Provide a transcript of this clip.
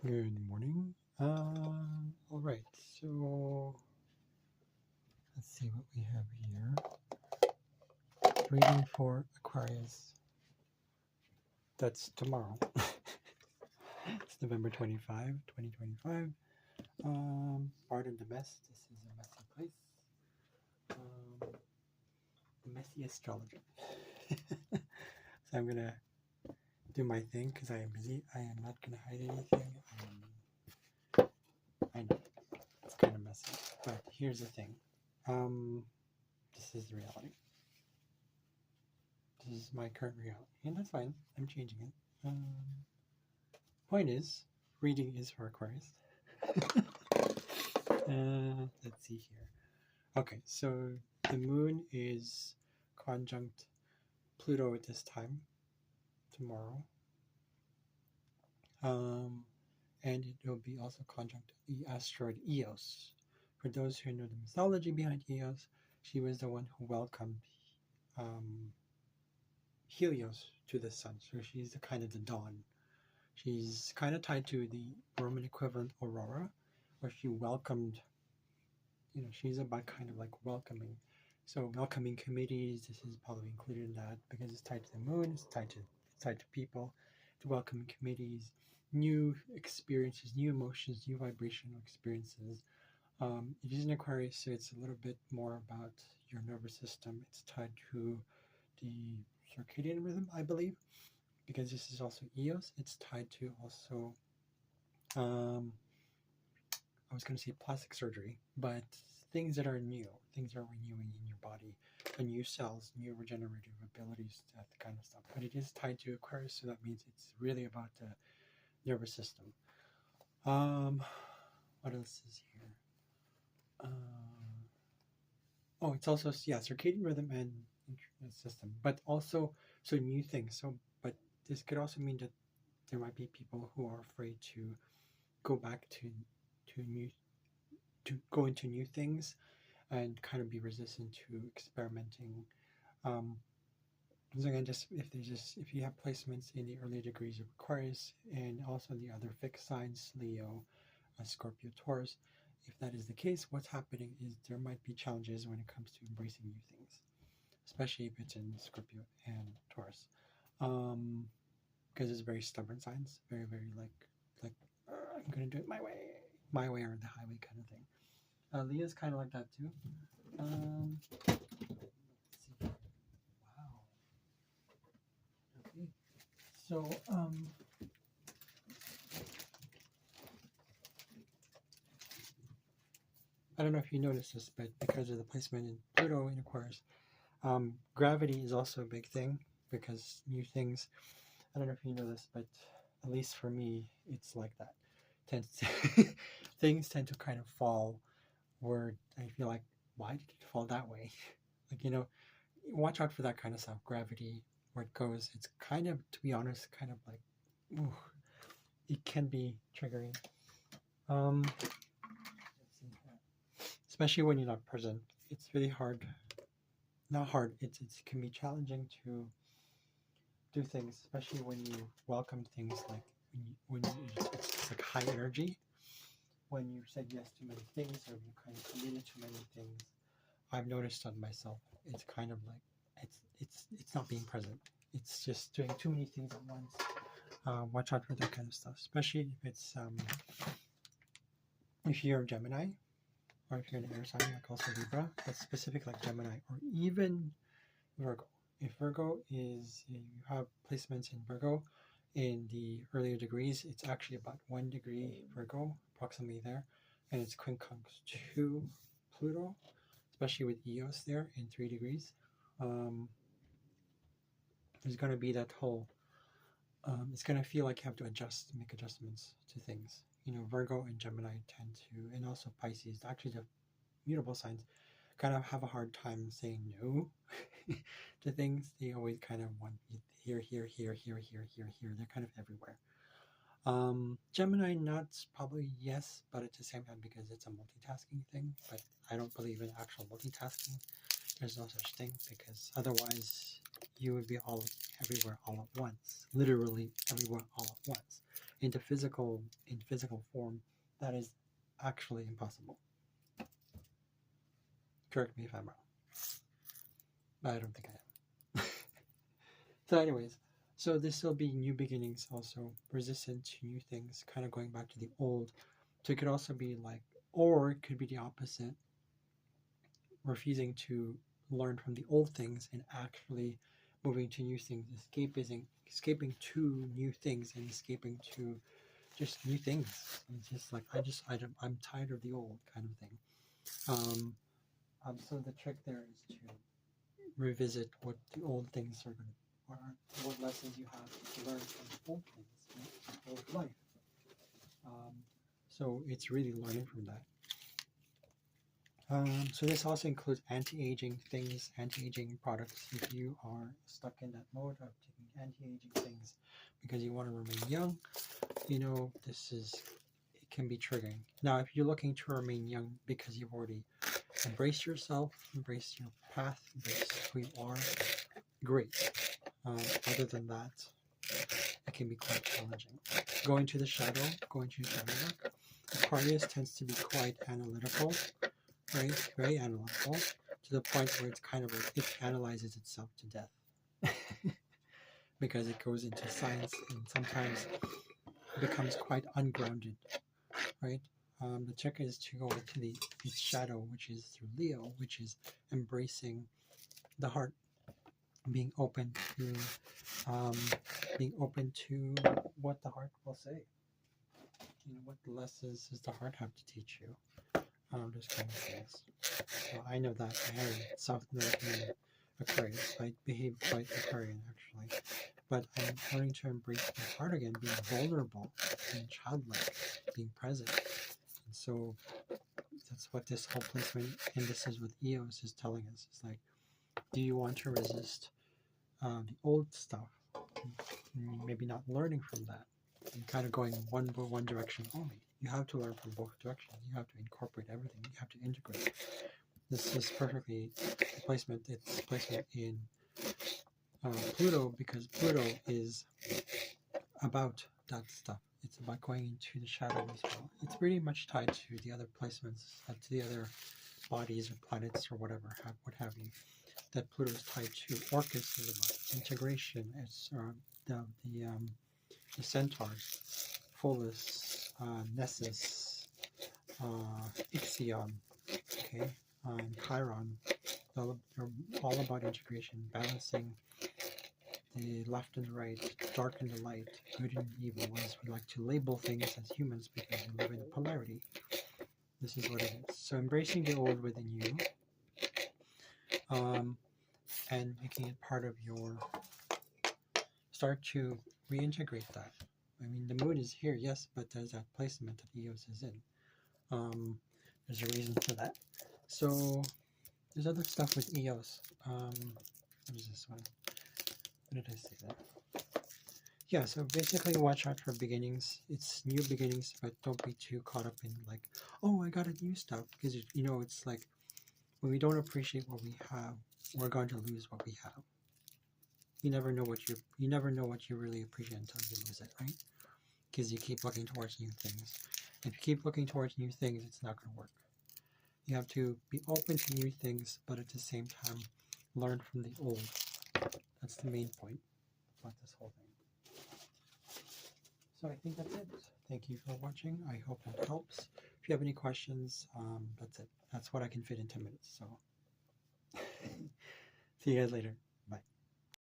Good morning. All right, so let's see what we have here. Reading for Aquarius. That's tomorrow. It's November 25, 2025. Pardon the mess. This is a messy place. The messy astrologer. So I'm gonna do my thing because I am busy. I am not gonna hide anything. I know it's kind of messy, but here's the thing. This is the reality. This is my current reality, and that's fine. I'm changing it. Point is, reading is for Aquarius. Let's see here. Okay, so the moon is conjunct Pluto at this time, tomorrow. And it will be also conjunct the asteroid Eos. For those who know the mythology behind Eos, she was the one who welcomed Helios to the sun. So she's the kind of the dawn. She's kind of tied to the Roman equivalent Aurora, where she welcomed, she's about kind of like welcoming. So welcoming committees, this is probably included in that because it's tied to the moon, it's tied to people, to welcoming committees, new experiences, new emotions, new vibrational experiences. It is an Aquarius, so it's a little bit more about your nervous system. It's tied to the circadian rhythm, I believe, because this is also Eos. It's tied to also, I was going to say plastic surgery, but things that are new, things that are renewing in your body, the new cells, new regenerative abilities, that kind of stuff. But it is tied to Aquarius, so that means it's really about the nervous system. What else is here? It's also circadian rhythm and system, but also new things. But this could also mean that there might be people who are afraid to go back to go into new things and kind of be resistant to experimenting. So again, if you have placements in the early degrees of Aquarius and also the other fixed signs, Leo, Scorpio, Taurus, if that is the case, what's happening is there might be challenges when it comes to embracing new things, especially if it's in Scorpio and Taurus, because it's very stubborn signs, very like I'm gonna do it my way or the highway kind of thing. Leah's kind of like that too. Let's see. Wow. Okay. So I don't know if you noticed this, but because of the placement in Pluto in Aquarius, gravity is also a big thing because new things. I don't know if you know this, but at least for me, it's like that. Things tend to kind of fall where I feel like, why did it fall that way? Like, watch out for that kind of stuff. Gravity, where it goes, it's kind of, to be honest, kind of like, ooh, it can be triggering. Especially when you're not present. It's really hard. Not hard. It can be challenging to do things, especially when you welcome things like it's like high energy. When you said yes to many things or you kind of committed to many things, I've noticed on myself. It's kind of like it's not being present. It's just doing too many things at once. Watch out for that kind of stuff, especially if it's if you're a Gemini or if you're an air sign like also Libra. That's specific like Gemini or even Virgo. If Virgo is you have placements in Virgo in the earlier degrees, it's actually about 1 degree Virgo, approximately there, and it's quincunx to Pluto, especially with Eos there in 3 degrees. There's going to be that whole, it's going to feel like you have to make adjustments to things. Virgo and Gemini tend to, and also Pisces, actually the mutable signs, kind of have a hard time saying no to things. They always kind of want here. They're kind of everywhere. Gemini nuts, probably yes, but at the same time because it's a multitasking thing. But I don't believe in actual multitasking. There's no such thing because otherwise you would be everywhere all at once. Literally everywhere all at once. into physical form, that is actually impossible. Correct me if I'm wrong, but I don't think I am. So anyways, so this will be new beginnings, also resistant to new things, kind of going back to the old. So it could also be like, or it could be the opposite, refusing to learn from the old things and actually moving to new things, escaping to new things and escaping to just new things. It's just like I'm tired of the old kind of thing. So the trick there is to revisit what the old things are going to, or what lessons you have to learn from the old things, right? Old life. So it's really learning from that. So this also includes anti-aging things, anti-aging products. If you are stuck in that mode of taking anti-aging things because you want to remain young, it can be triggering. Now, if you're looking to remain young because you've already embraced yourself, embraced your path, embraced who you are, great. Other than that, it can be quite challenging. Going to the shadow work. Aquarius tends to be quite analytical, right? Very analytical, to the point where it's kind of like it analyzes itself to death because it goes into science and sometimes becomes quite ungrounded, right? The trick is to go into its shadow, which is through Leo, which is embracing the heart, being open to what the heart will say. What lessons does the heart have to teach you? Those kind of things. Well, I know that I have South American Aquarius. I behave quite Aquarian actually, but I'm learning to embrace my heart again, being vulnerable, being childlike, being present. And so that's what this whole placement, and this is what EOS is telling us. It's like, do you want to resist the old stuff? Maybe not learning from that and kind of going one direction only. You have to learn from both directions. You have to incorporate everything. You have to integrate. This is perfectly placement. It's placement in Pluto, because Pluto is about that stuff. It's about going into the shadow as well. It's pretty much tied to the other placements, to the other bodies or planets or whatever, what have you, that Pluto is tied to. Orcus is about integration. It's the centaurs, Pholus, Nessus, Ixion, okay, and Chiron. They're all about integration, balancing the left and the right, dark and the light, good and evil, as we like to label things as humans because we live in a polarity. This is what it is. So embracing the old within you, and making it part of your, start to reintegrate that. I mean, the mood is here, yes, but there's that placement that EOS is in. There's a reason for that. So there's other stuff with EOS. What is this one? What did I say that? Yeah, so basically watch out for beginnings. It's new beginnings, but don't be too caught up in like, oh, I got a new stuff, because it's like when we don't appreciate what we have, we're going to lose what we have. You never know what you really appreciate until you lose it, right? Because you keep looking towards new things. If you keep looking towards new things, it's not going to work. You have to be open to new things, but at the same time, learn from the old. That's the main point about this whole thing. So I think that's it. Thank you for watching. I hope that helps. If you have any questions, that's it. That's what I can fit in 10 minutes. So see you guys later.